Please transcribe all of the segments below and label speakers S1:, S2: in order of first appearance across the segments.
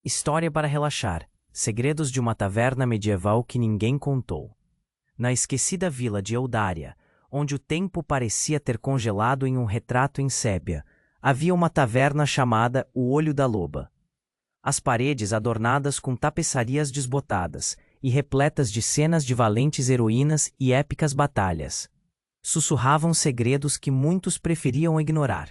S1: História para relaxar. Segredos de uma taverna medieval que ninguém contou. Na esquecida vila de Eldária, onde o tempo parecia ter congelado em um retrato em sépia, havia uma taverna chamada O Olho da Loba. As paredes adornadas com tapeçarias desbotadas e repletas de cenas de valentes heroínas e épicas batalhas. Sussurravam segredos que muitos preferiam ignorar.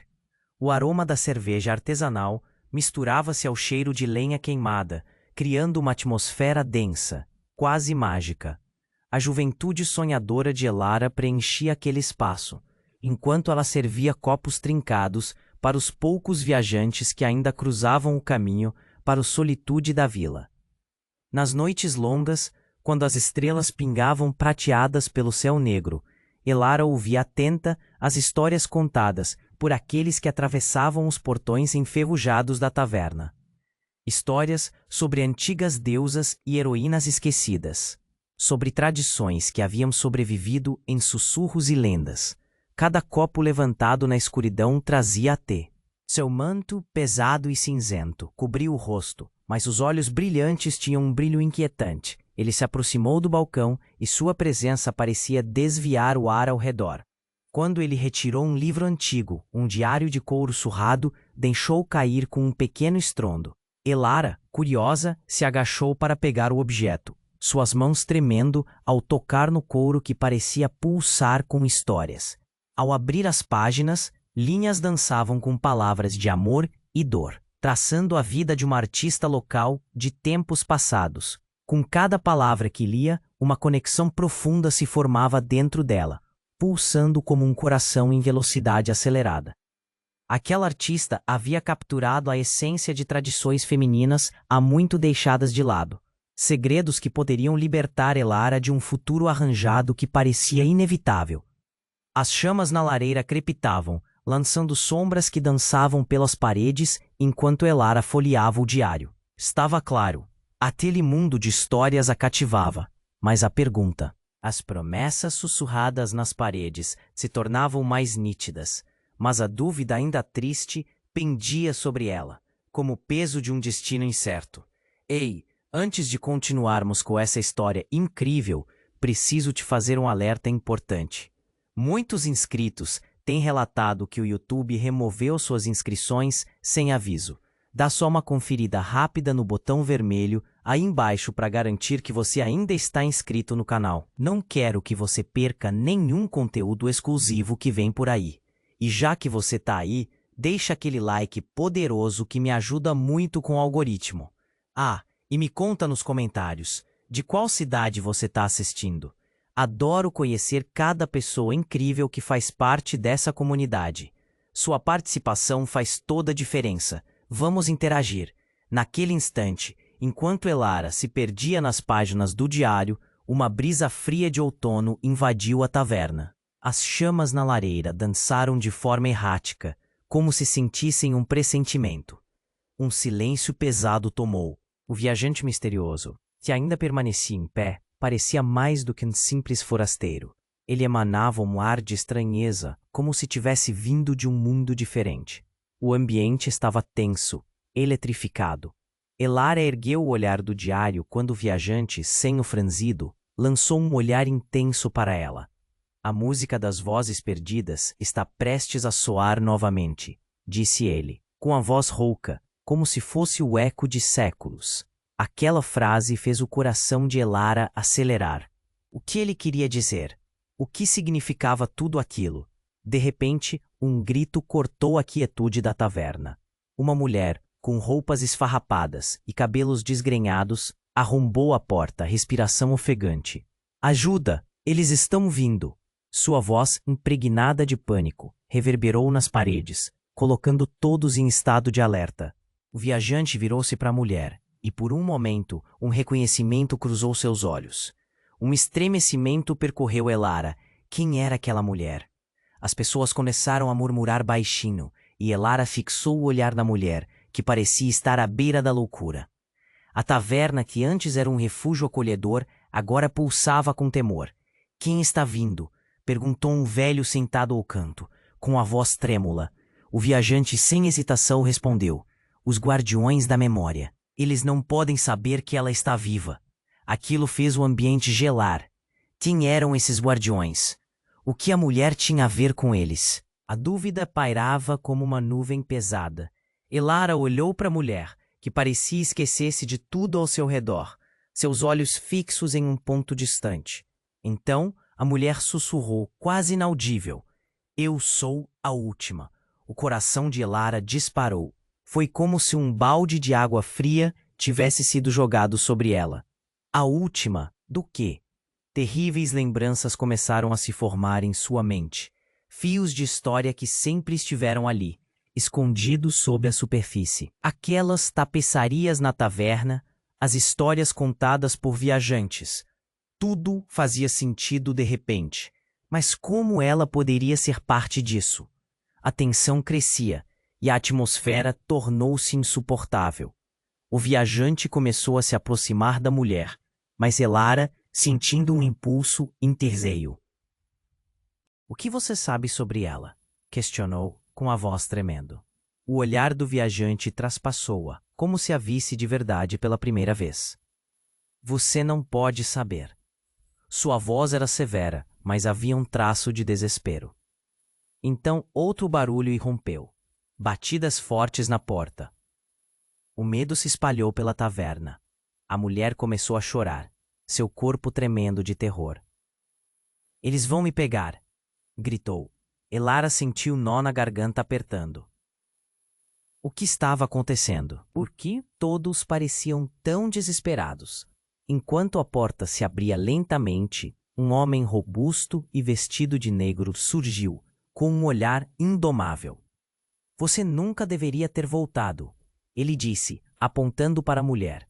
S1: O aroma da cerveja artesanal misturava-se ao cheiro de lenha queimada, criando uma atmosfera densa, quase mágica. A juventude sonhadora de Elara preenchia aquele espaço, enquanto ela servia copos trincados para os poucos viajantes que ainda cruzavam o caminho para a solitude da vila. Nas noites longas, quando as estrelas pingavam prateadas pelo céu negro, Elara ouvia atenta as histórias contadas por aqueles que atravessavam os portões enferrujados da taverna. Histórias sobre antigas deusas e heroínas esquecidas, sobre tradições que haviam sobrevivido em sussurros e lendas. Cada copo levantado na escuridão trazia até. Seu manto, pesado e cinzento, cobria o rosto, mas os olhos brilhantes tinham um brilho inquietante. Ele se aproximou do balcão e sua presença parecia desviar o ar ao redor. Quando ele retirou um livro antigo, um diário de couro surrado, deixou cair com um pequeno estrondo. Elara, curiosa, se agachou para pegar o objeto, suas mãos tremendo ao tocar no couro que parecia pulsar com histórias. Ao abrir as páginas, linhas dançavam com palavras de amor e dor, traçando a vida de uma artista local de tempos passados. Com cada palavra que lia, uma conexão profunda se formava dentro dela, pulsando como um coração em velocidade acelerada. Aquela artista havia capturado a essência de tradições femininas há muito deixadas de lado, segredos que poderiam libertar Elara de um futuro arranjado que parecia inevitável. As chamas na lareira crepitavam, lançando sombras que dançavam pelas paredes enquanto Elara folheava o diário. Estava claro. Aquele mundo de histórias a cativava, mas a pergunta, as promessas sussurradas nas paredes se tornavam mais nítidas, mas a dúvida ainda triste pendia sobre ela, como o peso de um destino incerto. Ei, antes de continuarmos com essa história incrível, preciso te fazer um alerta importante. Muitos inscritos têm relatado que o YouTube removeu suas inscrições sem aviso. Dá só uma conferida rápida no botão vermelho aí embaixo para garantir que você ainda está inscrito no canal. Não quero que você perca nenhum conteúdo exclusivo que vem por aí. E já que você está aí, deixa aquele like poderoso que me ajuda muito com o algoritmo. Ah, e me conta nos comentários, de qual cidade você está assistindo? Adoro conhecer cada pessoa incrível que faz parte dessa comunidade. Sua participação faz toda a diferença. Vamos interagir. Naquele instante, enquanto Elara se perdia nas páginas do diário, uma brisa fria de outono invadiu a taverna. As chamas na lareira dançaram de forma errática, como se sentissem um pressentimento. Um silêncio pesado tomou. O viajante misterioso, que ainda permanecia em pé, parecia mais do que um simples forasteiro. Ele emanava um ar de estranheza, como se tivesse vindo de um mundo diferente. O ambiente estava tenso, eletrificado. Elara ergueu o olhar do diário quando o viajante, senho franzido, lançou um olhar intenso para ela. A música das vozes perdidas está prestes a soar novamente, disse ele, com a voz rouca, como se fosse o eco de séculos. Aquela frase fez o coração de Elara acelerar. O que ele queria dizer? O que significava tudo aquilo? De repente, um grito cortou a quietude da taverna. Uma mulher, com roupas esfarrapadas e cabelos desgrenhados, arrombou a porta, respiração ofegante. Ajuda! Eles estão vindo! Sua voz, impregnada de pânico, reverberou nas paredes, colocando todos em estado de alerta. O viajante virou-se para a mulher, e por um momento, um reconhecimento cruzou seus olhos. Um estremecimento percorreu Elara. Quem era aquela mulher? As pessoas começaram a murmurar baixinho, e Elara fixou o olhar na mulher, que parecia estar à beira da loucura. A taverna, que antes era um refúgio acolhedor, agora pulsava com temor. Quem está vindo? Perguntou um velho sentado ao canto, com a voz trêmula. O viajante, sem hesitação, respondeu. Os guardiões da memória. Eles não podem saber que ela está viva. Aquilo fez o ambiente gelar. Quem eram esses guardiões? O que a mulher tinha a ver com eles? A dúvida pairava como uma nuvem pesada. Elara olhou para a mulher, que parecia esquecer-se de tudo ao seu redor, seus olhos fixos em um ponto distante. Então, a mulher sussurrou, quase inaudível: "Eu sou a última." O coração de Elara disparou. Foi como se um balde de água fria tivesse sido jogado sobre ela. A última do quê? Terríveis lembranças começaram a se formar em sua mente. Fios de história que sempre estiveram ali, escondidos sob a superfície. Aquelas tapeçarias na taverna, as histórias contadas por viajantes. Tudo fazia sentido de repente. Mas como ela poderia ser parte disso? A tensão crescia e a atmosfera tornou-se insuportável. O viajante começou a se aproximar da mulher, mas Elara, sentindo um impulso, interveio. "O que você sabe sobre ela?" questionou, com a voz tremendo. O olhar do viajante traspassou-a, como se a visse de verdade pela primeira vez. "Você não pode saber." Sua voz era severa, mas havia um traço de desespero. Então outro barulho irrompeu. Batidas fortes na porta. O medo se espalhou pela taverna. A mulher começou a chorar, seu corpo tremendo de terror. "Eles vão me pegar!" gritou. Elara sentiu nó na garganta apertando. O que estava acontecendo? Por que todos pareciam tão desesperados? Enquanto a porta se abria lentamente, um homem robusto e vestido de negro surgiu, com um olhar indomável. "Você nunca deveria ter voltado," ele disse, apontando para a mulher.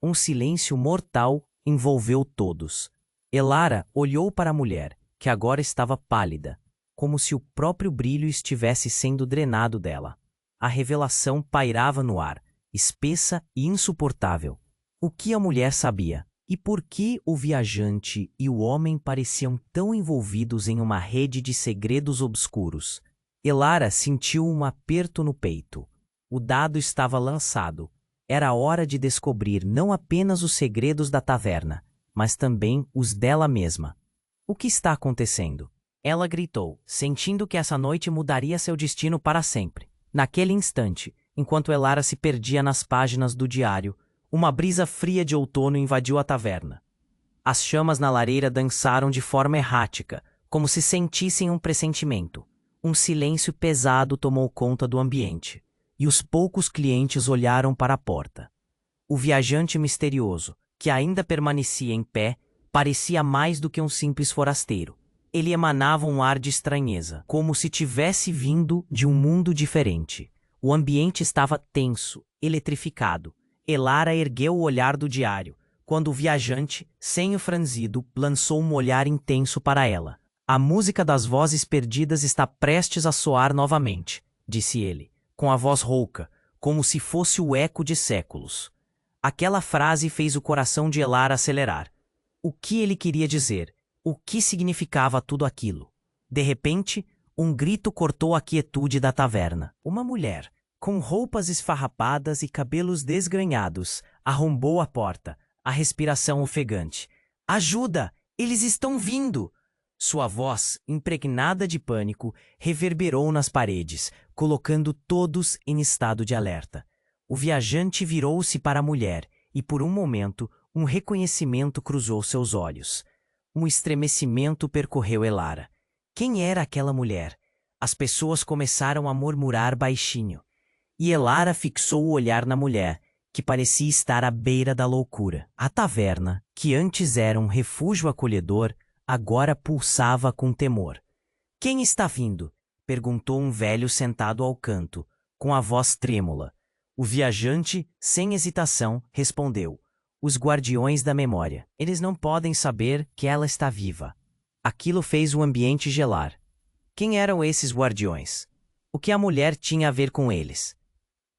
S1: Um silêncio mortal envolveu todos. Elara olhou para a mulher, que agora estava pálida, como se o próprio brilho estivesse sendo drenado dela. A revelação pairava no ar, espessa e insuportável. O que a mulher sabia? E por que o viajante e o homem pareciam tão envolvidos em uma rede de segredos obscuros? Elara sentiu um aperto no peito. O dado estava lançado. Era hora de descobrir não apenas os segredos da taverna, mas também os dela mesma. "O que está acontecendo?" Ela gritou, sentindo que essa noite mudaria seu destino para sempre. Naquele instante, enquanto Elara se perdia nas páginas do diário, uma brisa fria de outono invadiu a taverna. As chamas na lareira dançaram de forma errática, como se sentissem um pressentimento. Um silêncio pesado tomou conta do ambiente, e os poucos clientes olharam para a porta. O viajante misterioso, que ainda permanecia em pé, parecia mais do que um simples forasteiro. Ele emanava um ar de estranheza, como se tivesse vindo de um mundo diferente. O ambiente estava tenso, eletrificado. Elara ergueu o olhar do diário, quando o viajante, senho franzido, lançou um olhar intenso para ela. "A música das vozes perdidas está prestes a soar novamente," disse ele, com a voz rouca, como se fosse o eco de séculos. Aquela frase fez o coração de Elara acelerar. O que ele queria dizer? O que significava tudo aquilo? De repente, um grito cortou a quietude da taverna. Uma mulher, com roupas esfarrapadas e cabelos desgrenhados, arrombou a porta, a respiração ofegante. "Ajuda! Eles estão vindo!" Sua voz, impregnada de pânico, reverberou nas paredes, colocando todos em estado de alerta. O viajante virou-se para a mulher e, por um momento, um reconhecimento cruzou seus olhos. Um estremecimento percorreu Elara. Quem era aquela mulher? As pessoas começaram a murmurar baixinho. E Elara fixou o olhar na mulher, que parecia estar à beira da loucura. A taverna, que antes era um refúgio acolhedor, agora pulsava com temor. "Quem está vindo?" perguntou um velho sentado ao canto, com a voz trêmula. O viajante, sem hesitação, respondeu: "Os guardiões da memória. Eles não podem saber que ela está viva." Aquilo fez o ambiente gelar. Quem eram esses guardiões? O que a mulher tinha a ver com eles?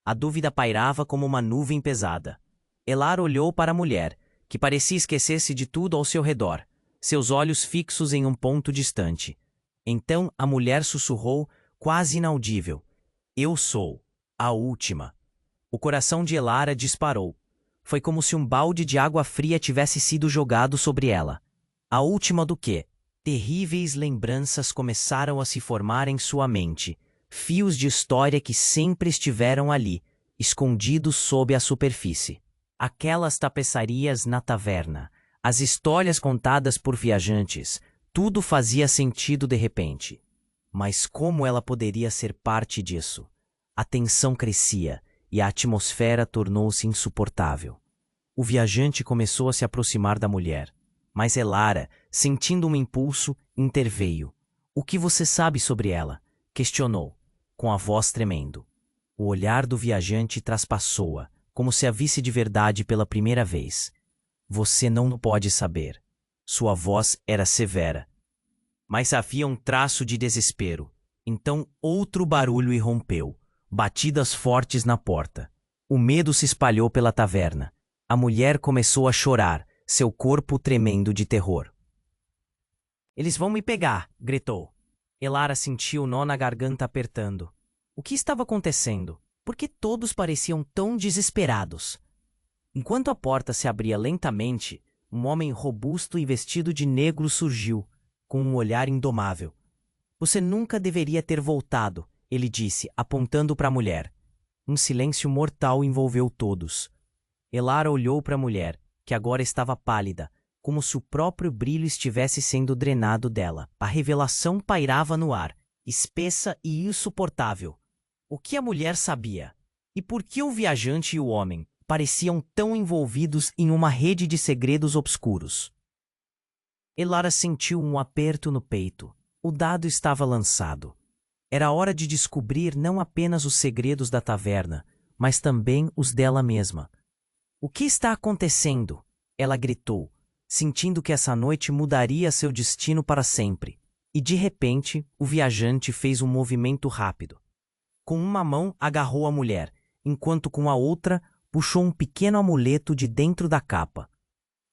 S1: A dúvida pairava como uma nuvem pesada. Elara olhou para a mulher, que parecia esquecer-se de tudo ao seu redor, seus olhos fixos em um ponto distante. Então a mulher sussurrou, quase inaudível: "Eu sou a última." O coração de Elara disparou. Foi como se um balde de água fria tivesse sido jogado sobre ela. A última do que? Terríveis lembranças começaram a se formar em sua mente, fios de história que sempre estiveram ali, escondidos sob a superfície. Aquelas tapeçarias na taverna, as histórias contadas por viajantes, tudo fazia sentido de repente. Mas como ela poderia ser parte disso? A tensão crescia e a atmosfera tornou-se insuportável. O viajante começou a se aproximar da mulher, mas Elara, sentindo um impulso, interveio. "O que você sabe sobre ela?" questionou, com a voz tremendo. O olhar do viajante traspassou-a, como se a visse de verdade pela primeira vez. "Você não pode saber." Sua voz era severa. Mas havia um traço de desespero. Então outro barulho irrompeu, batidas fortes na porta. O medo se espalhou pela taverna. A mulher começou a chorar, seu corpo tremendo de terror. "Eles vão me pegar!" gritou. Elara sentiu o nó na garganta apertando. O que estava acontecendo? Por que todos pareciam tão desesperados? Enquanto a porta se abria lentamente, um homem robusto e vestido de negro surgiu, com um olhar indomável. "Você nunca deveria ter voltado", ele disse, apontando para a mulher. Um silêncio mortal envolveu todos. Elara olhou para a mulher, que agora estava pálida, como se o próprio brilho estivesse sendo drenado dela. A revelação pairava no ar, espessa e insuportável. O que a mulher sabia? E por que o viajante e o homem pareciam tão envolvidos em uma rede de segredos obscuros? Elara sentiu um aperto no peito. O dado estava lançado. Era hora de descobrir não apenas os segredos da taverna, mas também os dela mesma. "O que está acontecendo?" ela gritou, sentindo que essa noite mudaria seu destino para sempre. E de repente, o viajante fez um movimento rápido. Com uma mão agarrou a mulher, enquanto com a outra puxou um pequeno amuleto de dentro da capa.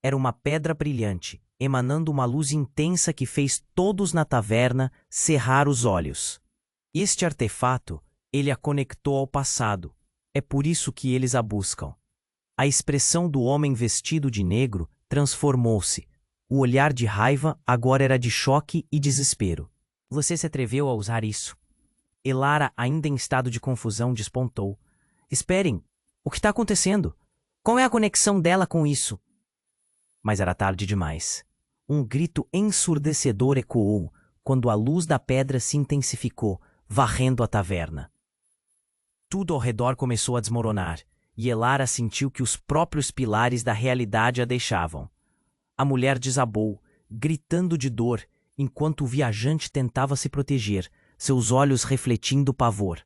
S1: Era uma pedra brilhante, emanando uma luz intensa que fez todos na taverna cerrar os olhos. Este artefato, ele a conectou ao passado. É por isso que eles a buscam. A expressão do homem vestido de negro transformou-se. O olhar de raiva agora era de choque e desespero. "Você se atreveu a usar isso?" Elara, ainda em estado de confusão, despontou. "Esperem! O que está acontecendo? Qual é a conexão dela com isso?" Mas era tarde demais. Um grito ensurdecedor ecoou quando a luz da pedra se intensificou, varrendo a taverna. Tudo ao redor começou a desmoronar, e Elara sentiu que os próprios pilares da realidade a deixavam. A mulher desabou, gritando de dor, enquanto o viajante tentava se proteger, seus olhos refletindo pavor.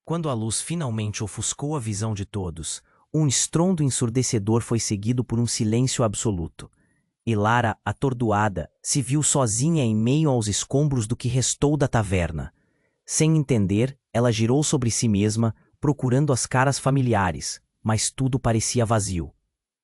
S1: Quando a luz finalmente ofuscou a visão de todos, um estrondo ensurdecedor foi seguido por um silêncio absoluto. Elara, atordoada, se viu sozinha em meio aos escombros do que restou da taverna. Sem entender, ela girou sobre si mesma, procurando as caras familiares, mas tudo parecia vazio.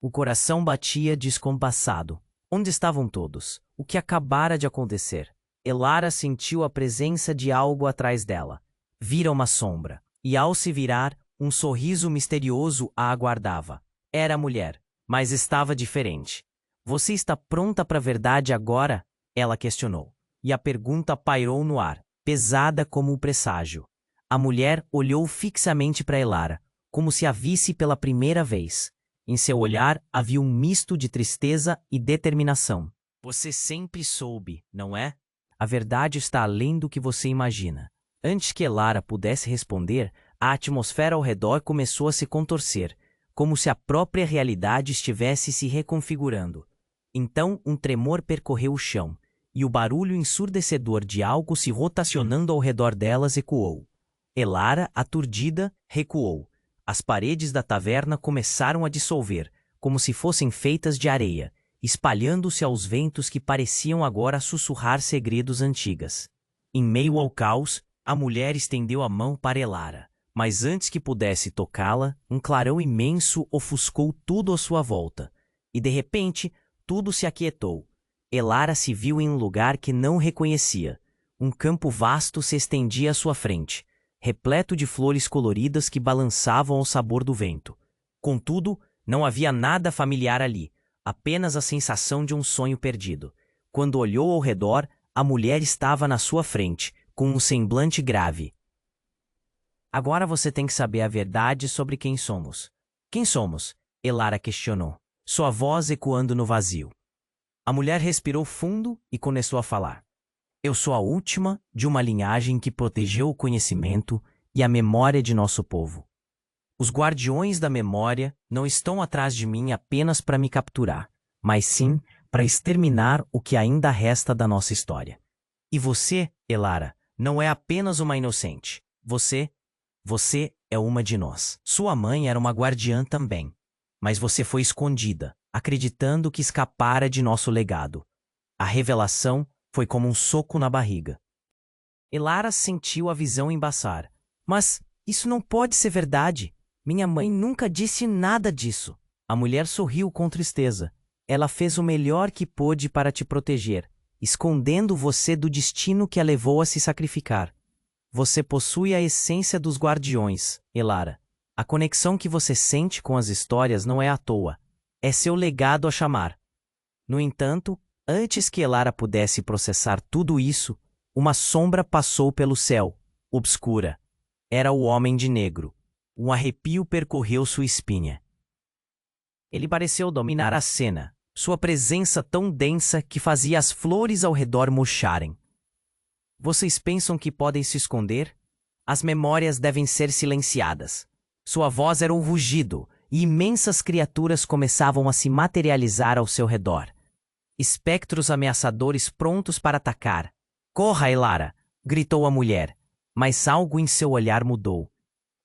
S1: O coração batia descompassado. Onde estavam todos? O que acabara de acontecer? Elara sentiu a presença de algo atrás dela. Vira uma sombra, e ao se virar, um sorriso misterioso a aguardava. Era a mulher, mas estava diferente. "Você está pronta para a verdade agora?" ela questionou. E a pergunta pairou no ar, pesada como um presságio. A mulher olhou fixamente para Elara, como se a visse pela primeira vez. Em seu olhar havia um misto de tristeza e determinação. "Você sempre soube, não é? A verdade está além do que você imagina." Antes que Elara pudesse responder, a atmosfera ao redor começou a se contorcer, como se a própria realidade estivesse se reconfigurando. Então um tremor percorreu o chão, e o barulho ensurdecedor de algo se rotacionando ao redor delas ecoou. Elara, aturdida, recuou. As paredes da taverna começaram a dissolver, como se fossem feitas de areia, espalhando-se aos ventos que pareciam agora sussurrar segredos antigas. Em meio ao caos, a mulher estendeu a mão para Elara, mas antes que pudesse tocá-la, um clarão imenso ofuscou tudo à sua volta, e de repente, tudo se aquietou. Elara se viu em um lugar que não reconhecia. Um campo vasto se estendia à sua frente, repleto de flores coloridas que balançavam ao sabor do vento. Contudo, Não havia nada familiar ali, apenas a sensação de um sonho perdido. Quando olhou ao redor, a mulher estava na sua frente, com um semblante grave. Agora você tem que saber a verdade sobre quem somos. Quem somos? Elara questionou, sua voz ecoando no vazio. A mulher respirou fundo e começou a falar. Eu sou a última de uma linhagem que protegeu o conhecimento e a memória de nosso povo. Os guardiões da memória não estão atrás de mim apenas para me capturar, mas sim para exterminar o que ainda resta da nossa história. E você, Elara, não é apenas uma inocente. Você é uma de nós. Sua mãe era uma guardiã também, mas você foi escondida, acreditando que escapara de nosso legado. A revelação foi como um soco na barriga. Elara sentiu a visão embaçar. Mas isso não pode ser verdade. Minha mãe nunca disse nada disso. A mulher sorriu com tristeza. Ela fez o melhor que pôde para te proteger, escondendo você do destino que a levou a se sacrificar. Você possui a essência dos guardiões, Elara. A conexão que você sente com as histórias não é à toa. É seu legado a chamar. No entanto, antes que Elara pudesse processar tudo isso, uma sombra passou pelo céu, obscura. Era o homem de negro. Um arrepio percorreu sua espinha. Ele pareceu dominar a cena, sua presença tão densa que fazia as flores ao redor murcharem. Vocês pensam que podem se esconder? As memórias devem ser silenciadas. Sua voz era um rugido, e imensas criaturas começavam a se materializar ao seu redor. Espectros ameaçadores prontos para atacar. Corra, Elara! Gritou a mulher, mas algo em seu olhar mudou.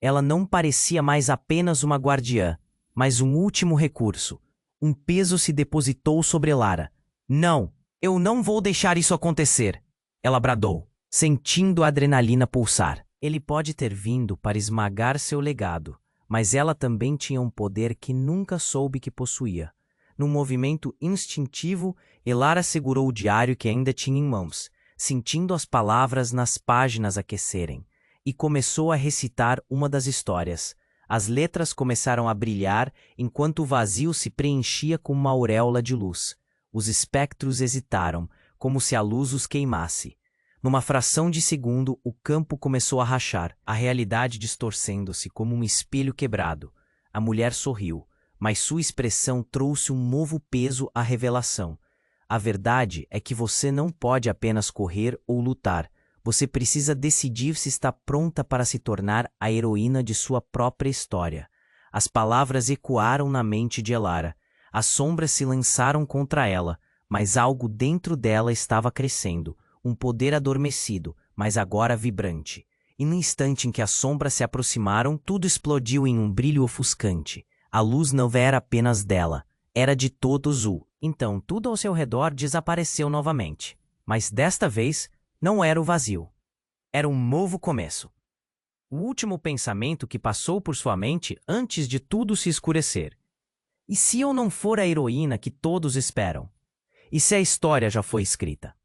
S1: Ela não parecia mais apenas uma guardiã, mas um último recurso. Um peso se depositou sobre Elara. Não, eu não vou deixar isso acontecer! Ela bradou, sentindo a adrenalina pulsar. Ele pode ter vindo para esmagar seu legado, mas ela também tinha um poder que nunca soube que possuía. Num movimento instintivo, Elara segurou o diário que ainda tinha em mãos, sentindo as palavras nas páginas aquecerem, e começou a recitar uma das histórias. As letras começaram a brilhar enquanto o vazio se preenchia com uma auréola de luz. Os espectros hesitaram, como se a luz os queimasse. Numa fração de segundo, o campo começou a rachar, a realidade distorcendo-se como um espelho quebrado. A mulher sorriu, mas sua expressão trouxe um novo peso à revelação. A verdade é que você não pode apenas correr ou lutar. Você precisa decidir se está pronta para se tornar a heroína de sua própria história. As palavras ecoaram na mente de Elara. As sombras se lançaram contra ela, mas algo dentro dela estava crescendo. Um poder adormecido, mas agora vibrante. E no instante em que as sombras se aproximaram, tudo explodiu em um brilho ofuscante. A luz não era apenas dela, era de todos. Então tudo ao seu redor desapareceu novamente. Mas desta vez, não era o vazio. Era um novo começo. O último pensamento que passou por sua mente antes de tudo se escurecer. E se eu não for a heroína que todos esperam? E se a história já foi escrita?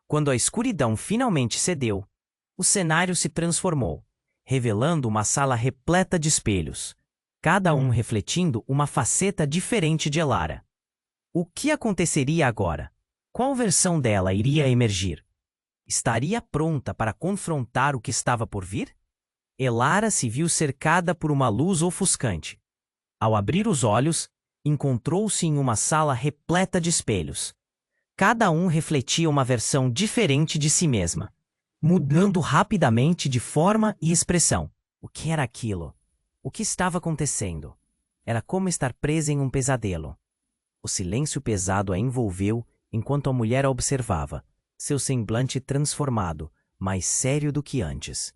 S1: Quando a escuridão finalmente cedeu, o cenário se transformou, revelando uma sala repleta de espelhos, cada um refletindo uma faceta diferente de Elara. O que aconteceria agora? Qual versão dela iria emergir? Estaria pronta para confrontar o que estava por vir? Elara se viu cercada por uma luz ofuscante. Ao abrir os olhos, encontrou-se em uma sala repleta de espelhos. Cada um refletia uma versão diferente de si mesma, mudando rapidamente de forma e expressão. O que era aquilo? O que estava acontecendo? Era como estar presa em um pesadelo. O silêncio pesado a envolveu enquanto a mulher a observava, seu semblante transformado, mais sério do que antes.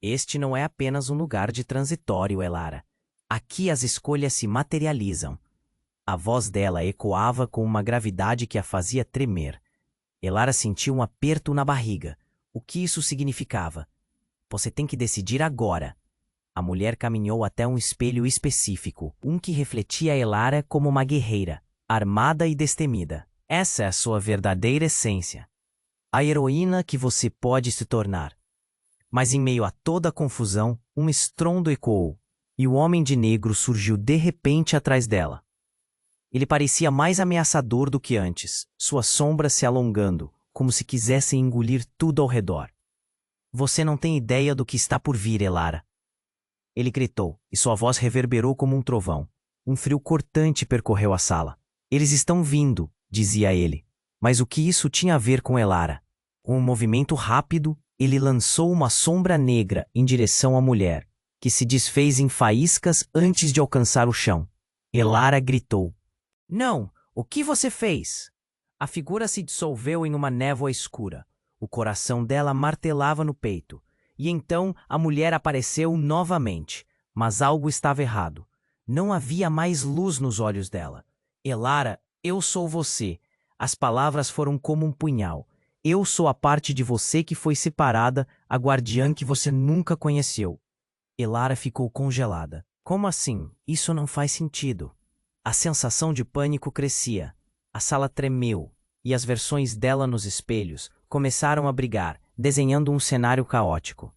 S1: Este não é apenas um lugar de transitório, Elara. Aqui as escolhas se materializam. A voz dela ecoava com uma gravidade que a fazia tremer. Elara sentiu um aperto na barriga. O que isso significava? Você tem que decidir agora. A mulher caminhou até um espelho específico, um que refletia Elara como uma guerreira, armada e destemida. Essa é a sua verdadeira essência. A heroína que você pode se tornar. Mas em meio a toda a confusão, um estrondo ecoou. e o homem de negro surgiu de repente atrás dela. Ele parecia mais ameaçador do que antes, suas sombras se alongando, como se quisessem engolir tudo ao redor. Você não tem ideia do que está por vir, Elara. Ele gritou, e sua voz reverberou como um trovão. Um frio cortante percorreu a sala. Eles estão vindo, dizia ele. Mas o que isso tinha a ver com Elara? Com um movimento rápido, ele lançou uma sombra negra em direção à mulher, que se desfez em faíscas antes de alcançar o chão. Elara gritou. Não! O que você fez? A figura se dissolveu em uma névoa escura. O coração dela martelava no peito. E então a mulher apareceu novamente. Mas algo estava errado. Não havia mais luz nos olhos dela. Elara, eu sou você. As palavras foram como um punhal. Eu sou a parte de você que foi separada, a guardiã que você nunca conheceu. Elara ficou congelada. Como assim? Isso não faz sentido. A sensação de pânico crescia. A sala tremeu, e as versões dela nos espelhos começaram a brigar, desenhando um cenário caótico.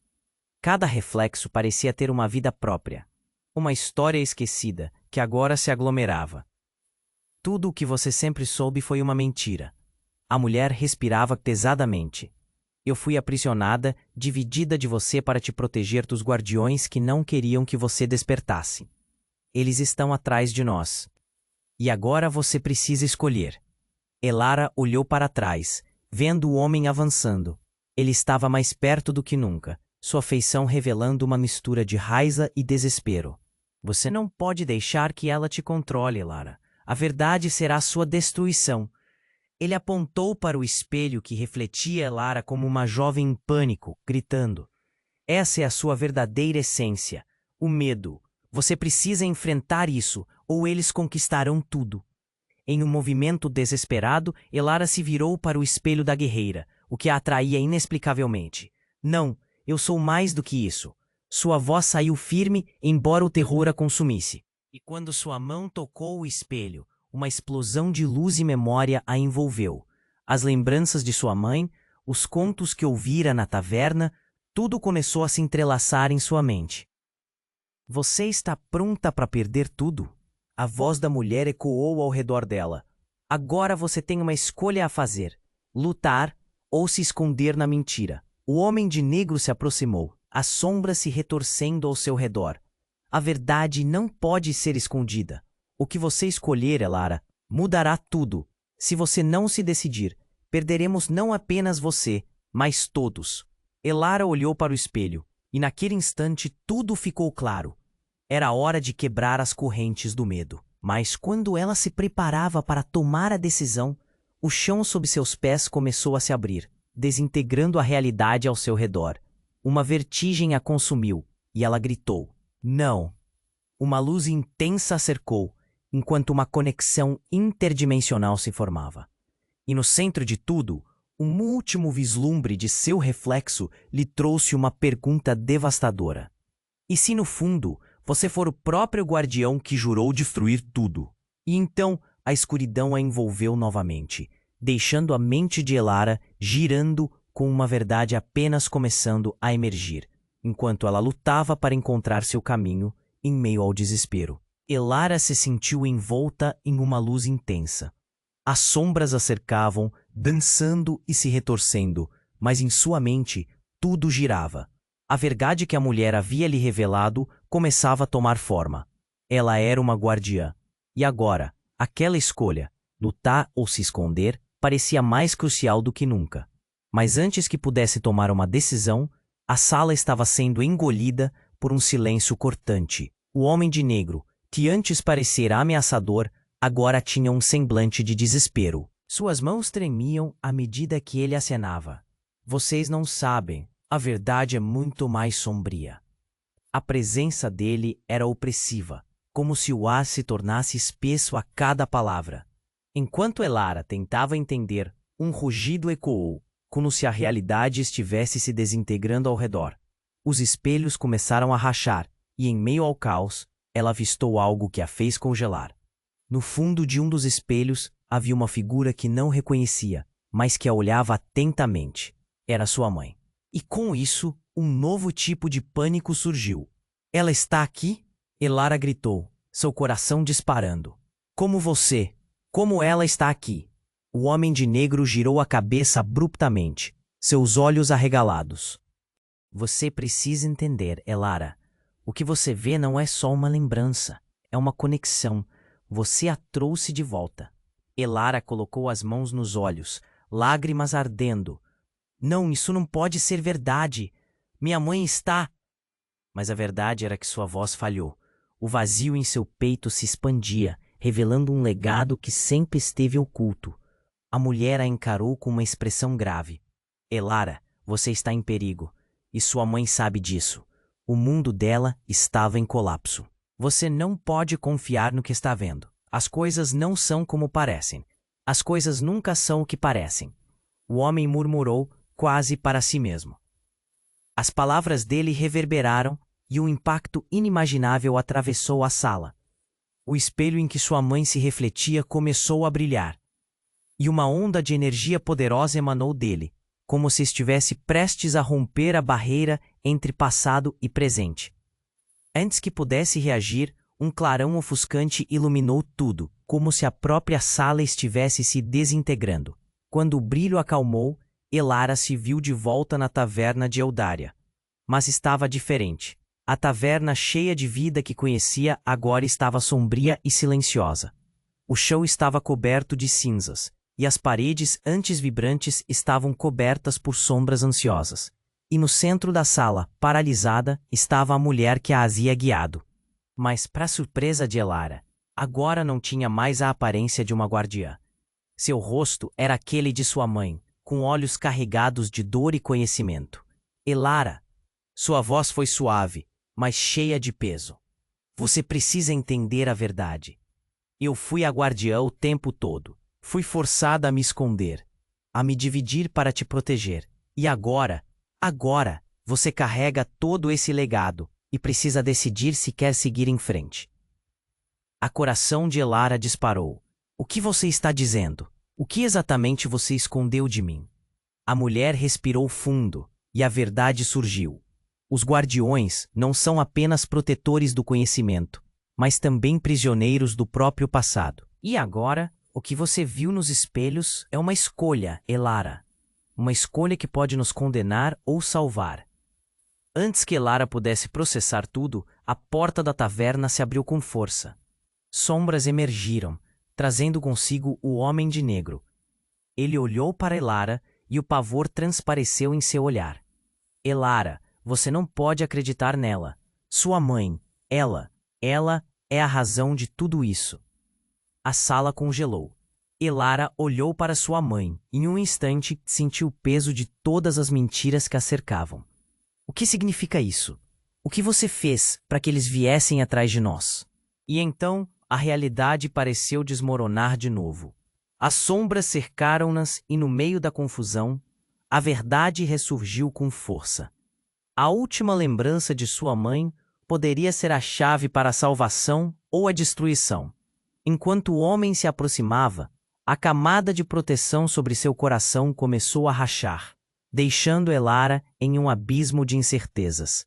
S1: Cada reflexo parecia ter uma vida própria. Uma história esquecida, que agora se aglomerava. Tudo o que você sempre soube foi uma mentira. A mulher respirava pesadamente. Eu fui aprisionada, dividida de você para te proteger dos guardiões que não queriam que você despertasse. Eles estão atrás de nós. E agora você precisa escolher. Elara olhou para trás, vendo o homem avançando. Ele estava mais perto do que nunca, sua feição revelando uma mistura de raiva e desespero. Você não pode deixar que ela te controle, Elara. A verdade será sua destruição. Ele apontou para o espelho que refletia Elara como uma jovem em pânico, gritando. Essa é a sua verdadeira essência, o medo. Você precisa enfrentar isso, ou eles conquistarão tudo. Em um movimento desesperado, Elara se virou para o espelho da guerreira, o que a atraía inexplicavelmente. Não, eu sou mais do que isso. Sua voz saiu firme, embora o terror a consumisse. E quando sua mão tocou o espelho, uma explosão de luz e memória a envolveu. As lembranças de sua mãe, os contos que ouvira na taverna, tudo começou a se entrelaçar em sua mente. Você está pronta para perder tudo? A voz da mulher ecoou ao redor dela. Agora você tem uma escolha a fazer: lutar ou se esconder na mentira. O homem de negro se aproximou, as sombras se retorcendo ao seu redor. A verdade não pode ser escondida. O que você escolher, Elara, mudará tudo. Se você não se decidir, perderemos não apenas você, mas todos. Elara olhou para o espelho, e naquele instante tudo ficou claro. Era hora de quebrar as correntes do medo. Mas quando ela se preparava para tomar a decisão, o chão sob seus pés começou a se abrir, desintegrando a realidade ao seu redor. Uma vertigem a consumiu, e ela gritou. Não! Uma luz intensa a cercou, enquanto uma conexão interdimensional se formava. E no centro de tudo, um último vislumbre de seu reflexo lhe trouxe uma pergunta devastadora. E se no fundo você for o próprio guardião que jurou destruir tudo? E então a escuridão a envolveu novamente, deixando a mente de Elara girando com uma verdade apenas começando a emergir, enquanto ela lutava para encontrar seu caminho em meio ao desespero. Elara se sentiu envolta em uma luz intensa. As sombras a cercavam, dançando e se retorcendo, mas em sua mente tudo girava. A verdade que a mulher havia lhe revelado começava a tomar forma. Ela era uma guardiã. E agora, aquela escolha, lutar ou se esconder, parecia mais crucial do que nunca. Mas antes que pudesse tomar uma decisão, a sala estava sendo engolida por um silêncio cortante. O homem de negro, que antes parecera ameaçador, agora tinha um semblante de desespero. Suas mãos tremiam à medida que ele acenava. Vocês não sabem. A verdade é muito mais sombria. A presença dele era opressiva, como se o ar se tornasse espesso a cada palavra. Enquanto Elara tentava entender, um rugido ecoou, como se a realidade estivesse se desintegrando ao redor. Os espelhos começaram a rachar, e em meio ao caos, ela avistou algo que a fez congelar. No fundo de um dos espelhos havia uma figura que não reconhecia, mas que a olhava atentamente. Era sua mãe. E com isso, um novo tipo de pânico surgiu. Ela está aqui? Elara gritou, seu coração disparando. Como você? Como ela está aqui? O homem de negro girou a cabeça abruptamente, seus olhos arregalados. Você precisa entender, Elara. O que você vê não é só uma lembrança, é uma conexão. Você a trouxe de volta. Elara colocou as mãos nos olhos, lágrimas ardendo. Não, isso não pode ser verdade. Minha mãe está... Mas a verdade era que sua voz falhou. O vazio em seu peito se expandia, revelando um legado que sempre esteve oculto. A mulher a encarou com uma expressão grave. Elara, você está em perigo. E sua mãe sabe disso. O mundo dela estava em colapso. Você não pode confiar no que está vendo. As coisas não são como parecem. As coisas nunca são o que parecem. O homem murmurou, quase para si mesmo. As palavras dele reverberaram e um impacto inimaginável atravessou a sala. O espelho em que sua mãe se refletia começou a brilhar. E uma onda de energia poderosa emanou dele, como se estivesse prestes a romper a barreira entre passado e presente. Antes que pudesse reagir, um clarão ofuscante iluminou tudo, como se a própria sala estivesse se desintegrando. Quando o brilho acalmou, Elara se viu de volta na taverna de Eldária. Mas estava diferente. A taverna cheia de vida que conhecia agora estava sombria e silenciosa. O chão estava coberto de cinzas, e as paredes, antes vibrantes, estavam cobertas por sombras ansiosas. E no centro da sala, paralisada, estava a mulher que a havia guiado. Mas, para surpresa de Elara, agora não tinha mais a aparência de uma guardiã. Seu rosto era aquele de sua mãe, com olhos carregados de dor e conhecimento. Elara! Sua voz foi suave, mas cheia de peso. Você precisa entender a verdade. Eu fui a guardiã o tempo todo. Fui forçada a me esconder, a me dividir para te proteger. E agora, você carrega todo esse legado e precisa decidir se quer seguir em frente. A coração de Elara disparou. O que você está dizendo? O que exatamente você escondeu de mim? A mulher respirou fundo e a verdade surgiu. Os guardiões não são apenas protetores do conhecimento, mas também prisioneiros do próprio passado. E agora, o que você viu nos espelhos é uma escolha, Elara. Uma escolha que pode nos condenar ou salvar. Antes que Elara pudesse processar tudo, a porta da taverna se abriu com força. Sombras emergiram, trazendo consigo o homem de negro. Ele olhou para Elara e o pavor transpareceu em seu olhar. Elara, você não pode acreditar nela. Sua mãe, ela é a razão de tudo isso. A sala congelou. Elara olhou para sua mãe e, em um instante, sentiu o peso de todas as mentiras que a cercavam. O que significa isso? O que você fez para que eles viessem atrás de nós? E então, a realidade pareceu desmoronar de novo. As sombras cercaram-nas e, no meio da confusão, a verdade ressurgiu com força. A última lembrança de sua mãe poderia ser a chave para a salvação ou a destruição. Enquanto o homem se aproximava, a camada de proteção sobre seu coração começou a rachar, deixando Elara em um abismo de incertezas.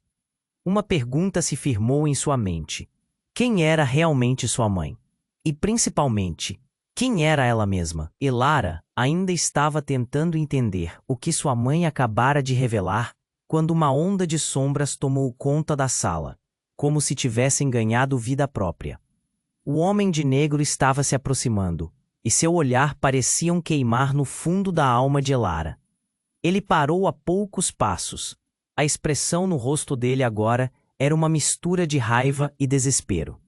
S1: Uma pergunta se firmou em sua mente. Quem era realmente sua mãe? E, principalmente, quem era ela mesma? Elara ainda estava tentando entender o que sua mãe acabara de revelar quando uma onda de sombras tomou conta da sala, como se tivessem ganhado vida própria. O homem de negro estava se aproximando, e seu olhar parecia queimar no fundo da alma de Elara. Ele parou a poucos passos. A expressão no rosto dele agora era uma mistura de raiva e desespero.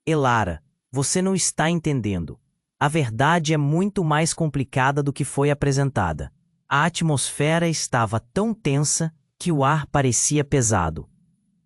S1: Elara, você não está entendendo. A verdade é muito mais complicada do que foi apresentada. A atmosfera estava tão tensa que o ar parecia pesado.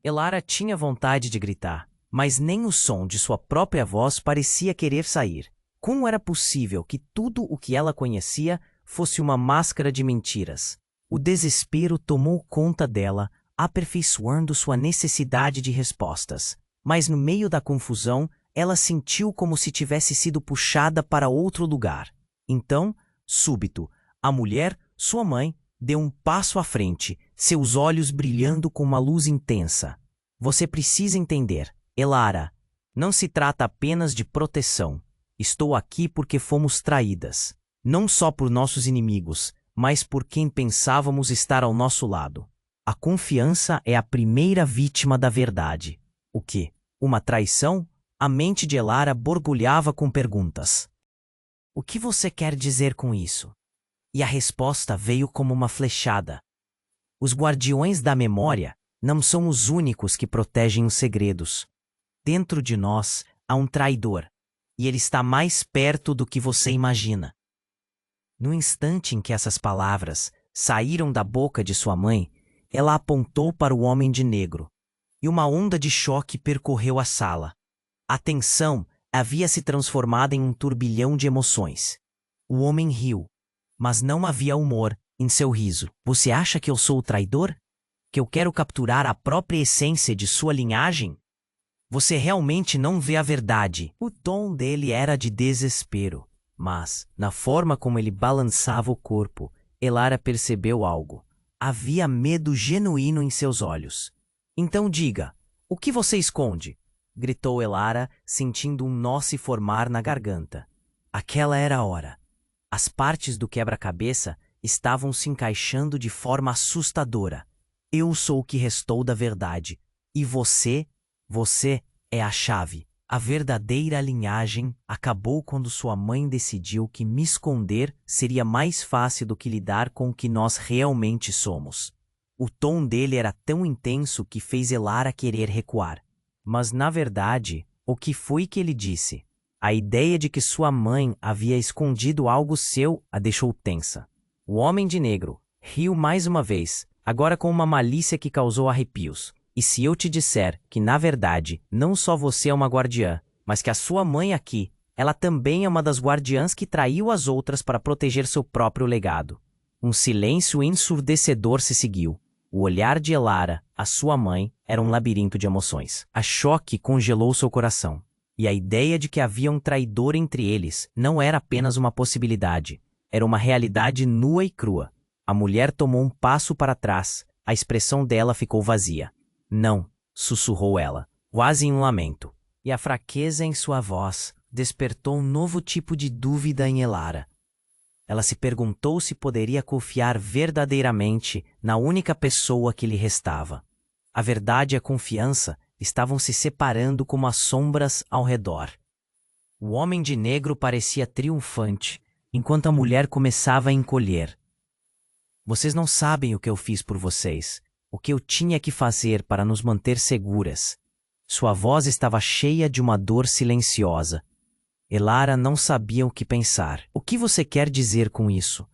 S1: Elara tinha vontade de gritar, mas nem o som de sua própria voz parecia querer sair. Como era possível que tudo o que ela conhecia fosse uma máscara de mentiras? O desespero tomou conta dela, aperfeiçoando sua necessidade de respostas. Mas no meio da confusão, ela sentiu como se tivesse sido puxada para outro lugar. Então, súbito, a mulher, sua mãe, deu um passo à frente, seus olhos brilhando com uma luz intensa. Você precisa entender, Elara, não se trata apenas de proteção. Estou aqui porque fomos traídas. Não só por nossos inimigos, mas por quem pensávamos estar ao nosso lado. A confiança é a primeira vítima da verdade. O quê? Uma traição? A mente de Elara borbulhava com perguntas. O que você quer dizer com isso? E a resposta veio como uma flechada. Os guardiões da memória não são os únicos que protegem os segredos. Dentro de nós há um traidor, e ele está mais perto do que você imagina. No instante em que essas palavras saíram da boca de sua mãe, ela apontou para o homem de negro, e uma onda de choque percorreu a sala. A tensão havia se transformado em um turbilhão de emoções. O homem riu, mas não havia humor em seu riso. Você acha que eu sou o traidor? Que eu quero capturar a própria essência de sua linhagem? Você realmente não vê a verdade. O tom dele era de desespero, mas, na forma como ele balançava o corpo, Elara percebeu algo. Havia medo genuíno em seus olhos. Então diga, o que você esconde? Gritou Elara, sentindo um nó se formar na garganta. Aquela era a hora. As partes do quebra-cabeça estavam se encaixando de forma assustadora. Eu sou o que restou da verdade. E você é a chave. A verdadeira linhagem acabou quando sua mãe decidiu que me esconder seria mais fácil do que lidar com o que nós realmente somos. O tom dele era tão intenso que fez Elara querer recuar. Mas, na verdade, o que foi que ele disse? A ideia de que sua mãe havia escondido algo seu a deixou tensa. O homem de negro riu mais uma vez, agora com uma malícia que causou arrepios. E se eu te disser que, na verdade, não só você é uma guardiã, mas que a sua mãe aqui, ela também é uma das guardiãs que traiu as outras para proteger seu próprio legado. Um silêncio ensurdecedor se seguiu. O olhar de Elara, a sua mãe, era um labirinto de emoções. A choque congelou seu coração. E a ideia de que havia um traidor entre eles não era apenas uma possibilidade. Era uma realidade nua e crua. A mulher tomou um passo para trás. A expressão dela ficou vazia. Não, sussurrou ela, quase em um lamento. E a fraqueza em sua voz despertou um novo tipo de dúvida em Elara. Ela se perguntou se poderia confiar verdadeiramente na única pessoa que lhe restava. A verdade e a confiança estavam se separando como as sombras ao redor. O homem de negro parecia triunfante, enquanto a mulher começava a encolher. Vocês não sabem o que eu fiz por vocês, o que eu tinha que fazer para nos manter seguras. Sua voz estava cheia de uma dor silenciosa. Elara não sabia o que pensar. O que você quer dizer com isso?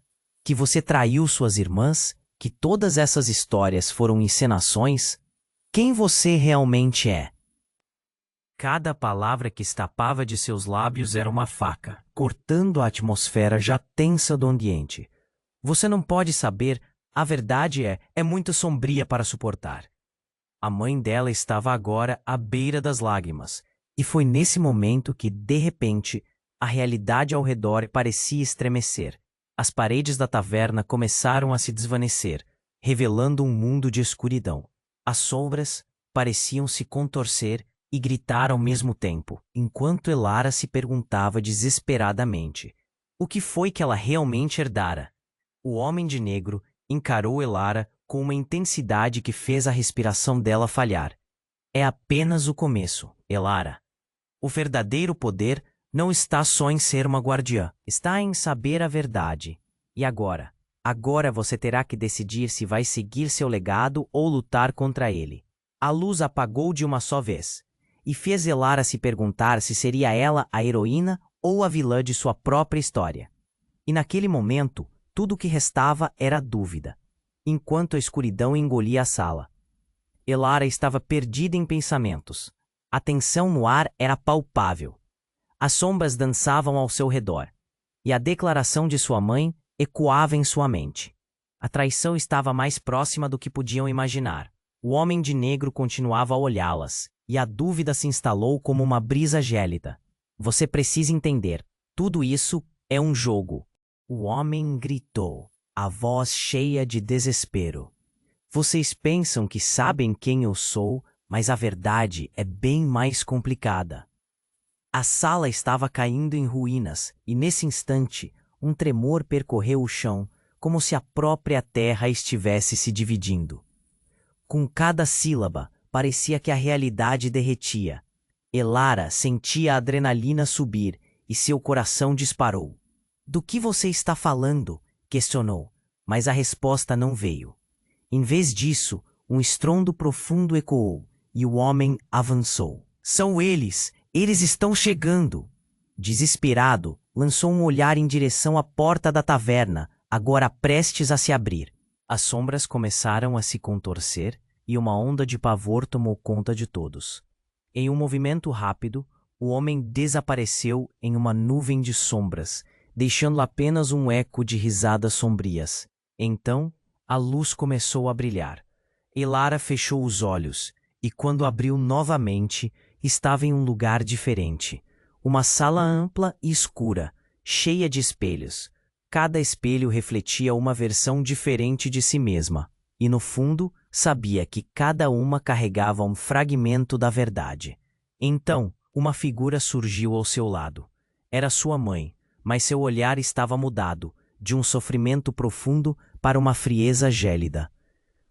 S1: Que você traiu suas irmãs? Que todas essas histórias foram encenações? Quem você realmente é? Cada palavra que escapava de seus lábios era uma faca, cortando a atmosfera já tensa do ambiente. Você não pode saber, a verdade é muito sombria para suportar. A mãe dela estava agora à beira das lágrimas, e foi nesse momento que, de repente, a realidade ao redor parecia estremecer. As paredes da taverna começaram a se desvanecer, revelando um mundo de escuridão. As sombras pareciam se contorcer e gritar ao mesmo tempo, enquanto Elara se perguntava desesperadamente: o que foi que ela realmente herdara? O homem de negro encarou Elara com uma intensidade que fez a respiração dela falhar. É apenas o começo, Elara. O verdadeiro poder não está só em ser uma guardiã, está em saber a verdade. E agora? Agora você terá que decidir se vai seguir seu legado ou lutar contra ele. A luz apagou de uma só vez, e fez Elara se perguntar se seria ela a heroína ou a vilã de sua própria história. E naquele momento, tudo o que restava era a dúvida, enquanto a escuridão engolia a sala. Elara estava perdida em pensamentos. A tensão no ar era palpável. As sombras dançavam ao seu redor, e a declaração de sua mãe ecoava em sua mente. A traição estava mais próxima do que podiam imaginar. O homem de negro continuava a olhá-las, e a dúvida se instalou como uma brisa gélida. Você precisa entender, tudo isso é um jogo. O homem gritou, a voz cheia de desespero. Vocês pensam que sabem quem eu sou, Mas a verdade é bem mais complicada. A sala estava caindo em ruínas, e nesse instante, um tremor percorreu o chão, como se a própria terra estivesse se dividindo. Com cada sílaba, parecia que a realidade derretia. Elara sentia a adrenalina subir e seu coração disparou. "Do que você está falando?" questionou, mas a resposta não veio. Em vez disso, um estrondo profundo ecoou, e o homem avançou. "São eles! Eles estão chegando!" Desesperado, lançou um olhar em direção à porta da taverna, agora prestes a se abrir. As sombras começaram a se contorcer e uma onda de pavor tomou conta de todos. Em um movimento rápido, o homem desapareceu em uma nuvem de sombras, deixando apenas um eco de risadas sombrias. Então, a luz começou a brilhar. Elara fechou os olhos e, quando abriu novamente, estava em um lugar diferente. Uma sala ampla e escura, cheia de espelhos. Cada espelho refletia uma versão diferente de si mesma, e no fundo, sabia que cada uma carregava um fragmento da verdade. Então, uma figura surgiu ao seu lado. Era sua mãe, mas seu olhar estava mudado, de um sofrimento profundo para uma frieza gélida.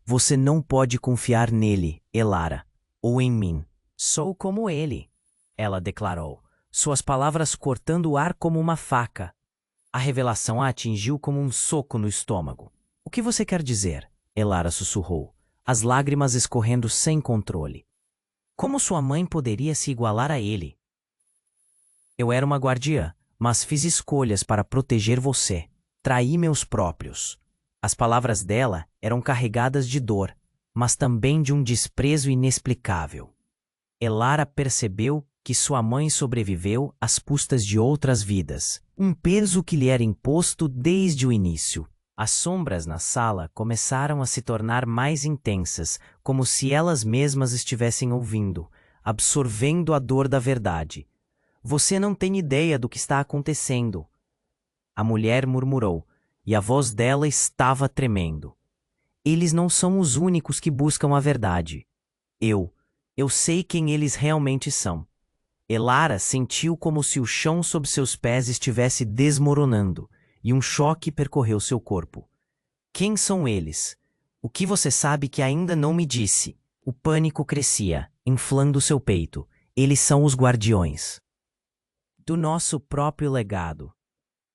S1: "Você não pode confiar nele, Elara, ou em mim." "Sou como ele," ela declarou, suas palavras cortando o ar como uma faca. A revelação a atingiu como um soco no estômago. "O que você quer dizer?" Elara sussurrou, as lágrimas escorrendo sem controle. "Como sua mãe poderia se igualar a ele?" "Eu era uma guardiã, mas fiz escolhas para proteger você. Traí meus próprios." As palavras dela eram carregadas de dor, mas também de um desprezo inexplicável. Elara percebeu que sua mãe sobreviveu às custas de outras vidas, um peso que lhe era imposto desde o início. As sombras na sala começaram a se tornar mais intensas, como se elas mesmas estivessem ouvindo, absorvendo a dor da verdade. "Você não tem ideia do que está acontecendo," a mulher murmurou, e a voz dela estava tremendo. "Eles não são os únicos que buscam a verdade. Eu sei quem eles realmente são." Elara sentiu como se o chão sob seus pés estivesse desmoronando, e um choque percorreu seu corpo. "Quem são eles? O que você sabe que ainda não me disse?" O pânico crescia, inflando seu peito. "Eles são os guardiões do nosso próprio legado.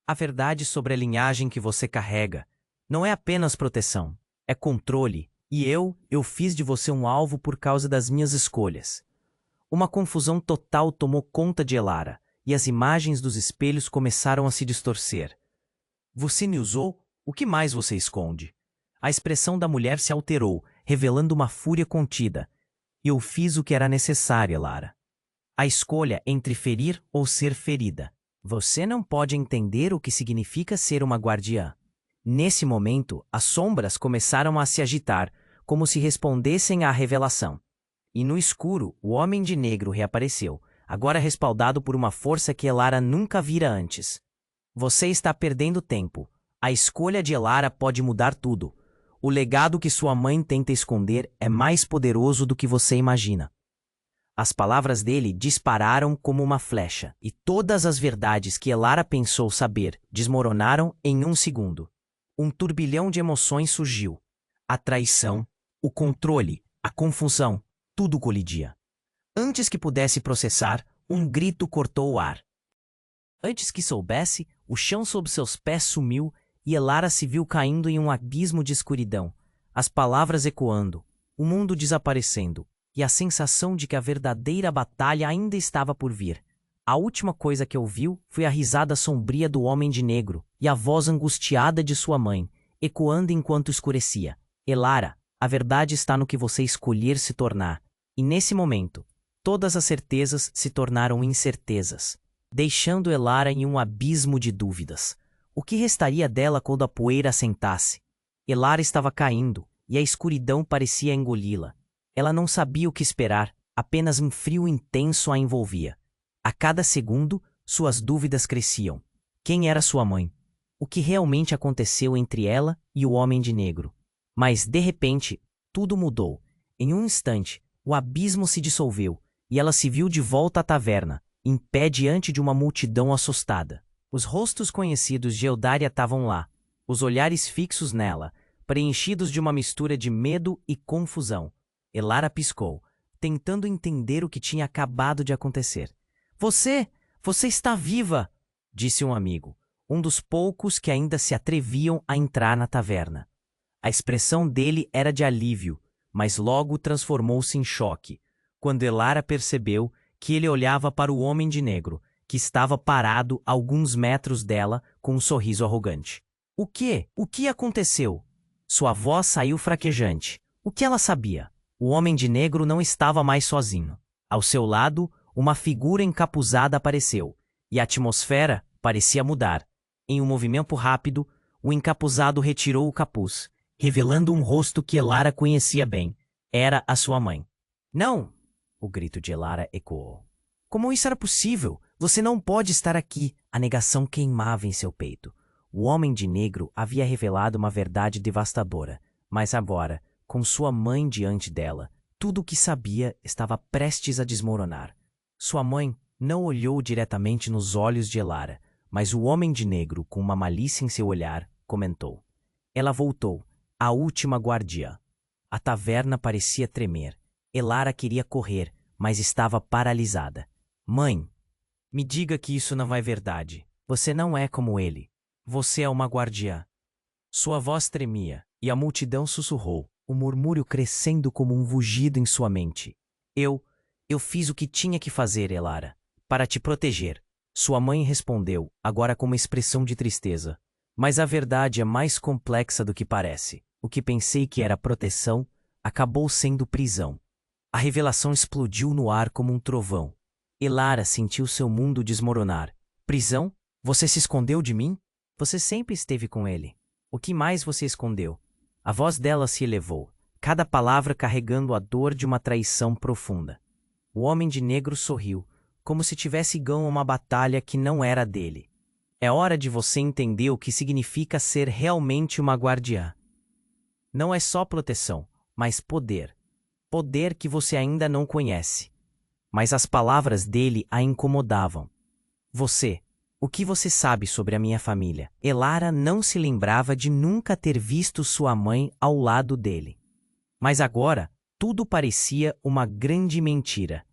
S1: A verdade sobre a linhagem que você carrega não é apenas proteção, é controle, e eu fiz de você um alvo por causa das minhas escolhas." Uma confusão total tomou conta de Elara, e as imagens dos espelhos começaram a se distorcer. "Você me usou? O que mais você esconde?" A expressão da mulher se alterou, revelando uma fúria contida. "Eu fiz o que era necessário, Elara. A escolha entre ferir ou ser ferida. Você não pode entender o que significa ser uma guardiã." Nesse momento, as sombras começaram a se agitar, como se respondessem à revelação. E no escuro, o Homem de Negro reapareceu, agora respaldado por uma força que Elara nunca vira antes. "Você está perdendo tempo. A escolha de Elara pode mudar tudo. O legado que sua mãe tenta esconder é mais poderoso do que você imagina." As palavras dele dispararam como uma flecha, e todas as verdades que Elara pensou saber desmoronaram em um segundo. Um turbilhão de emoções surgiu. A traição, o controle, a confusão, tudo colidia. Antes que pudesse processar, um grito cortou o ar. Antes que soubesse, o chão sob seus pés sumiu e Elara se viu caindo em um abismo de escuridão, as palavras ecoando, o mundo desaparecendo, e a sensação de que a verdadeira batalha ainda estava por vir. A última coisa que ouviu foi a risada sombria do Homem de Negro e a voz angustiada de sua mãe, ecoando enquanto escurecia. "Elara, a verdade está no que você escolher se tornar." E nesse momento, todas as certezas se tornaram incertezas, deixando Elara em um abismo de dúvidas. O que restaria dela quando a poeira assentasse? Elara estava caindo, e a escuridão parecia engoli-la. Ela não sabia o que esperar, apenas um frio intenso a envolvia. A cada segundo, suas dúvidas cresciam. Quem era sua mãe? O que realmente aconteceu entre ela e o Homem de Negro? Mas, de repente, tudo mudou. Em um instante, O abismo se dissolveu, e ela se viu de volta à taverna, em pé diante de uma multidão assustada. Os rostos conhecidos de Eldária estavam lá, os olhares fixos nela, preenchidos de uma mistura de medo e confusão. Elara piscou, tentando entender o que tinha acabado de acontecer. Você está viva! Disse um amigo, um dos poucos que ainda se atreviam a entrar na taverna. A expressão dele era de alívio, mas logo transformou-se em choque, quando Elara percebeu que ele olhava para o homem de negro, que estava parado a alguns metros dela com um sorriso arrogante. O quê? O que aconteceu? Sua voz saiu fraquejante. O que ela sabia? O homem de negro não estava mais sozinho. Ao seu lado, uma figura encapuzada apareceu, e a atmosfera parecia mudar. Em um movimento rápido, o encapuzado retirou o capuz, revelando um rosto que Elara conhecia bem. Era a sua mãe. Não! O grito de Elara ecoou. Como isso era possível? Você não pode estar aqui. A negação queimava em seu peito. O homem de negro havia revelado uma verdade devastadora, mas agora, com sua mãe diante dela, tudo o que sabia estava prestes a desmoronar. Sua mãe não olhou diretamente nos olhos de Elara, mas o homem de negro, com uma malícia em seu olhar, comentou. Ela voltou, a última guardiã. A taverna parecia tremer. Elara queria correr, mas estava paralisada. Mãe, me diga que isso não é verdade. Você não é como ele. Você é uma guardiã. Sua voz tremia, e a multidão sussurrou, o murmúrio crescendo como um rugido em sua mente. Eu fiz o que tinha que fazer, Elara, para te proteger. Sua mãe respondeu, agora com uma expressão de tristeza. Mas a verdade é mais complexa do que parece. O que pensei que era proteção, acabou sendo prisão. A revelação explodiu no ar como um trovão. Elara sentiu seu mundo desmoronar. Prisão? Você se escondeu de mim? Você sempre esteve com ele. O que mais você escondeu? A voz dela se elevou, cada palavra carregando a dor de uma traição profunda. O homem de negro sorriu, como se tivesse ganho uma batalha que não era dele. É hora de você entender o que significa ser realmente uma guardiã. Não é só proteção, mas poder. Poder que você ainda não conhece. Mas as palavras dele a incomodavam. O que você sabe sobre a minha família? Elara não se lembrava de nunca ter visto sua mãe ao lado dele. Mas agora, tudo parecia uma grande mentira.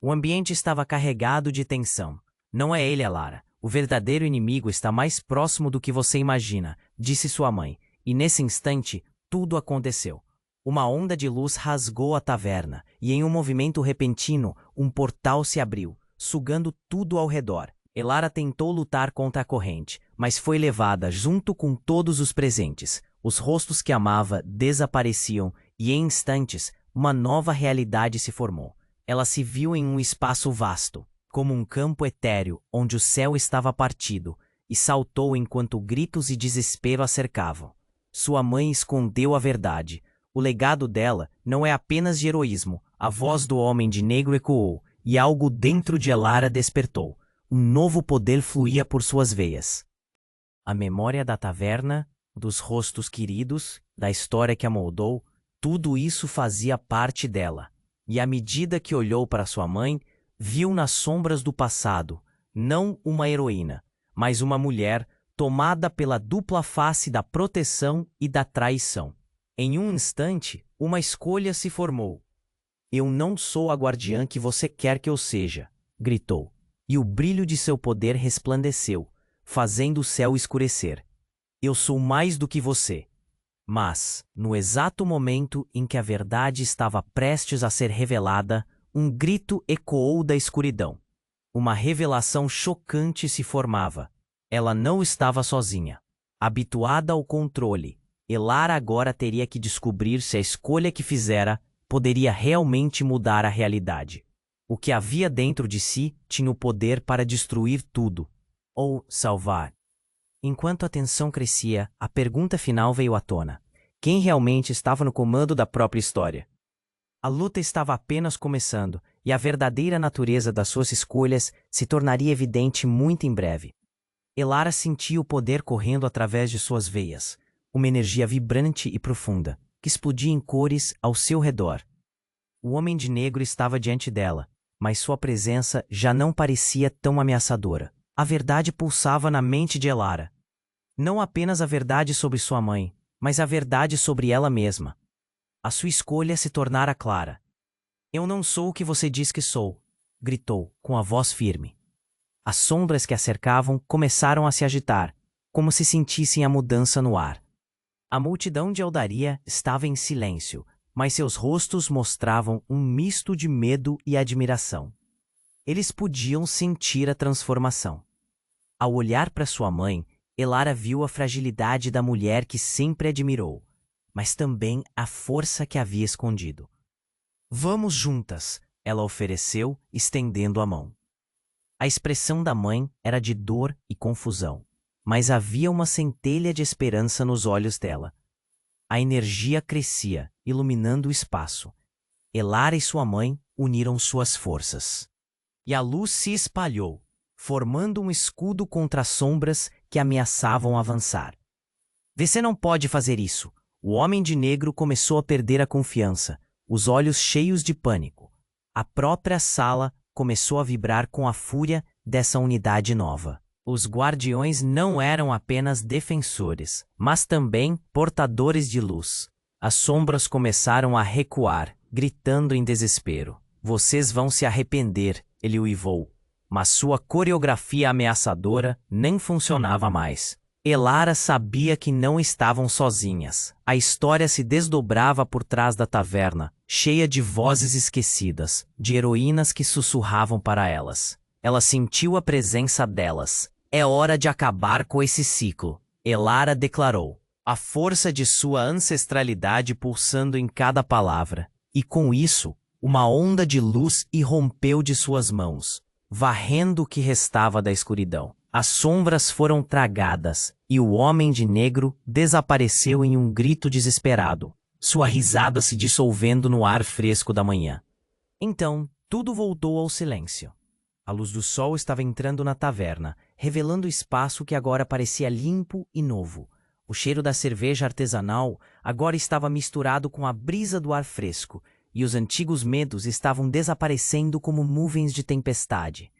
S1: O ambiente estava carregado de tensão. Não é ele, Elara. O verdadeiro inimigo está mais próximo do que você imagina, disse sua mãe. E nesse instante, tudo aconteceu. Uma onda de luz rasgou a taverna, e em um movimento repentino, um portal se abriu, sugando tudo ao redor. Elara tentou lutar contra a corrente, mas foi levada junto com todos os presentes. Os rostos que amava desapareciam, e em instantes, uma nova realidade se formou. Ela se viu em um espaço vasto, como um campo etéreo, onde o céu estava partido, e saltou enquanto gritos e desespero a cercavam. Sua mãe escondeu a verdade. O legado dela não é apenas de heroísmo. A voz do homem de negro ecoou, e algo dentro de Elara despertou. Um novo poder fluía por suas veias. A memória da taverna, dos rostos queridos, da história que a moldou, tudo isso fazia parte dela. E à medida que olhou para sua mãe, viu nas sombras do passado, não uma heroína, mas uma mulher tomada pela dupla face da proteção e da traição. Em um instante, uma escolha se formou. Eu não sou a guardiã que você quer que eu seja, gritou, e o brilho de seu poder resplandeceu, fazendo o céu escurecer. Eu sou mais do que você. Mas, no exato momento em que a verdade estava prestes a ser revelada, um grito ecoou da escuridão. Uma revelação chocante se formava. Ela não estava sozinha. Habituada ao controle, Elara agora teria que descobrir se a escolha que fizera poderia realmente mudar a realidade. O que havia dentro de si tinha o poder para destruir tudo, ou salvar. Enquanto a tensão crescia, a pergunta final veio à tona. Quem realmente estava no comando da própria história? A luta estava apenas começando, e a verdadeira natureza das suas escolhas se tornaria evidente muito em breve. Elara sentia o poder correndo através de suas veias, uma energia vibrante e profunda, que explodia em cores ao seu redor. O homem de negro estava diante dela, mas sua presença já não parecia tão ameaçadora. A verdade pulsava na mente de Elara. Não apenas a verdade sobre sua mãe, mas a verdade sobre ela mesma. A sua escolha se tornara clara. Eu não sou o que você diz que sou, gritou, com a voz firme. As sombras que a cercavam começaram a se agitar, como se sentissem a mudança no ar. A multidão de Eldaria estava em silêncio, mas seus rostos mostravam um misto de medo e admiração. Eles podiam sentir a transformação. Ao olhar para sua mãe, Elara viu a fragilidade da mulher que sempre admirou, mas também a força que havia escondido. Vamos juntas, ela ofereceu, estendendo a mão. A expressão da mãe era de dor e confusão, mas havia uma centelha de esperança nos olhos dela. A energia crescia, iluminando o espaço. Elara e sua mãe uniram suas forças. E a luz se espalhou, formando um escudo contra as sombras que ameaçavam avançar. Você não pode fazer isso. O homem de negro começou a perder a confiança, os olhos cheios de pânico. A própria sala começou a vibrar com a fúria dessa unidade nova. Os guardiões não eram apenas defensores, mas também portadores de luz. As sombras começaram a recuar, gritando em desespero. Vocês vão se arrepender, ele uivou. Mas sua coreografia ameaçadora nem funcionava mais. Elara sabia que não estavam sozinhas. A história se desdobrava por trás da taverna, cheia de vozes esquecidas, de heroínas que sussurravam para elas. Ela sentiu a presença delas. É hora de acabar com esse ciclo, Elara declarou, a força de sua ancestralidade pulsando em cada palavra. E com isso, uma onda de luz irrompeu de suas mãos, varrendo o que restava da escuridão. As sombras foram tragadas, e o homem de negro desapareceu em um grito desesperado, sua risada se dissolvendo no ar fresco da manhã. Então, tudo voltou ao silêncio. A luz do sol estava entrando na taverna, revelando o espaço que agora parecia limpo e novo. O cheiro da cerveja artesanal agora estava misturado com a brisa do ar fresco, e os antigos medos estavam desaparecendo como nuvens de tempestade.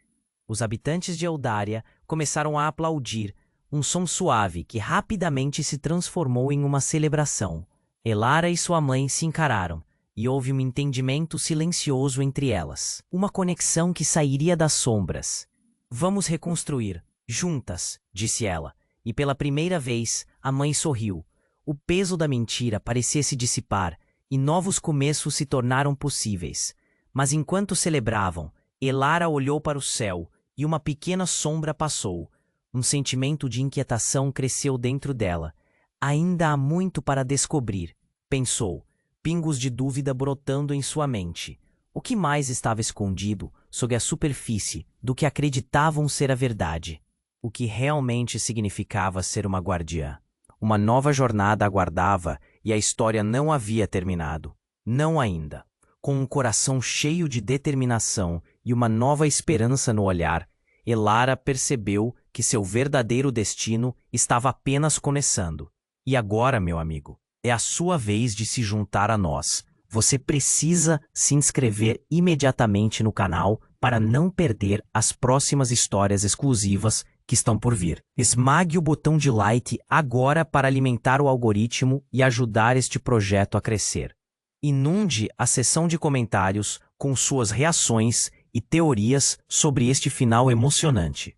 S1: Os habitantes de Eldaria começaram a aplaudir, um som suave que rapidamente se transformou em uma celebração. Elara e sua mãe se encararam, e houve um entendimento silencioso entre elas. Uma conexão que sairia das sombras. Vamos reconstruir, juntas, disse ela, e pela primeira vez a mãe sorriu. O peso da mentira parecia se dissipar, e novos começos se tornaram possíveis. Mas enquanto celebravam, Elara olhou para o céu, e uma pequena sombra passou. Um sentimento de inquietação cresceu dentro dela. Ainda há muito para descobrir, pensou, pingos de dúvida brotando em sua mente. O que mais estava escondido, sob a superfície, do que acreditavam ser a verdade? O que realmente significava ser uma guardiã? Uma nova jornada aguardava e a história não havia terminado. Não ainda. Com um coração cheio de determinação e uma nova esperança no olhar, Elara percebeu que seu verdadeiro destino estava apenas começando. E agora, meu amigo, é a sua vez de se juntar a nós. Você precisa se inscrever imediatamente no canal para não perder as próximas histórias exclusivas que estão por vir. Esmague o botão de like agora para alimentar o algoritmo e ajudar este projeto a crescer. Inunde a seção de comentários com suas reações e teorias sobre este final emocionante.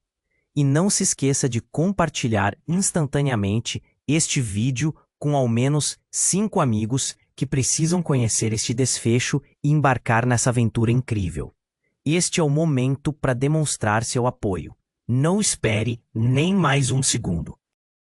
S1: E não se esqueça de compartilhar instantaneamente este vídeo com ao menos 5 amigos que precisam conhecer este desfecho e embarcar nessa aventura incrível. Este é o momento para demonstrar seu apoio. Não espere nem mais um segundo.